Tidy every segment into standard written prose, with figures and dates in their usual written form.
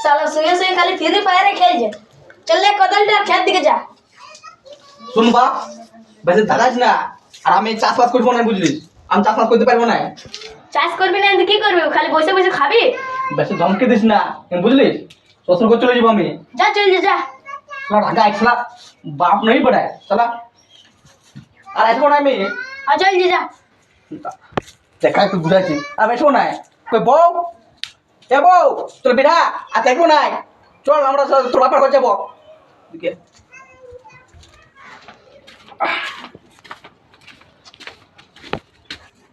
साला सुये सुये खाली free fire खेल चल ले कदलटा खेत दिके जा শুন বাপ বেশি দাদাস না আর আমি চাষবাস করবো না বুঝলি আমি চাষবাস করতে পারবো না চাষ করবি না কি করবি খালি বসে বসে খাবি বেশি ধমকে দিস না বুঝলি শ্বশুর করে চলে যাবো আমি যা চল যা साला ढंगा एक साला बाप नहीं पड़ा है साला আর এসো না আমি আর চল যা দেখাই তো বুঝাইছি আর এসো না কই বউ এ বউ তোর বিড়া আর দেখবো না চল আমরা তোর বাপার ঘর যাবো দিকে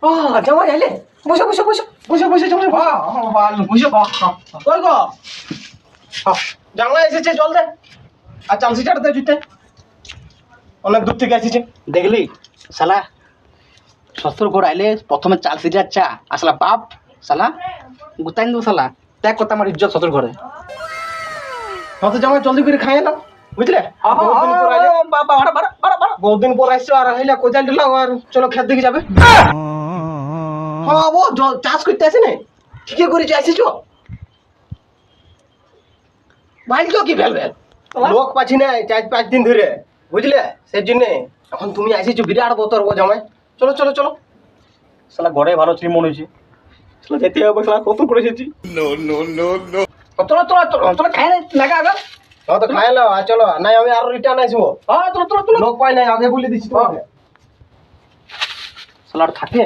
ও জামাই আইলে বসো বসো বসো বসো বসো জামাই বসো কই গো জামাই এসেছে জল দে আর চাল সিটার দে জুতে অনেক দূর থেকে এসেছে দেখলি শালা শ্বশুর ঘর আইলে প্রথমে চাল সিজার চা আসলা বাপ শালা গুতাইন দু শালা ত্যাগ করতে আমার ইজ্জত শ্বশুর ঘরে হয়তো জামাই জলদি করে খাইয়ে নাও বুঝলে বহুত দিন পর আসছো আর হইলে কোজাল দিলাম আর চলো খেত দিকে যাবে হ্যাঁ ও চাষ করতে আসে না ঠিকই করে আসিছো ভাইল কি ফেলবে লোক পাচ্ছি না 4-5 দিন ধরে বুঝলে সেই জন্য এখন তুমি আসিছো বিরাট বতর ও জামাই চলো চলো চলো শালা ঘরে ভালো ছিল মনে হয়েছে শালা যেতে হবে শালা কত করে এসেছি তোরা তোরা তোরা খাই লাগা আগে হ্যাঁ তো খাই নাও আর চলো নাই আমি আর রিটার্ন আসবো হ্যাঁ তোরা তোরা তোরা লোক পাই নাই আগে বলে দিচ্ছি তোমাকে শালা আর থাকে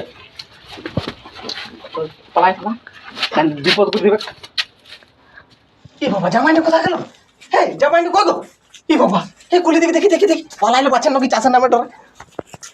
পালাই শালা বিপদ করে দিবে এ বাবা জামাইটা কোথায় গেল হ্যাঁ জামাইটা কই গো এ বাবা এই কুলি দেখি দেখি দেখি দেখি পালাইলো বাচ্চা নাকি চাষের নামে ডরে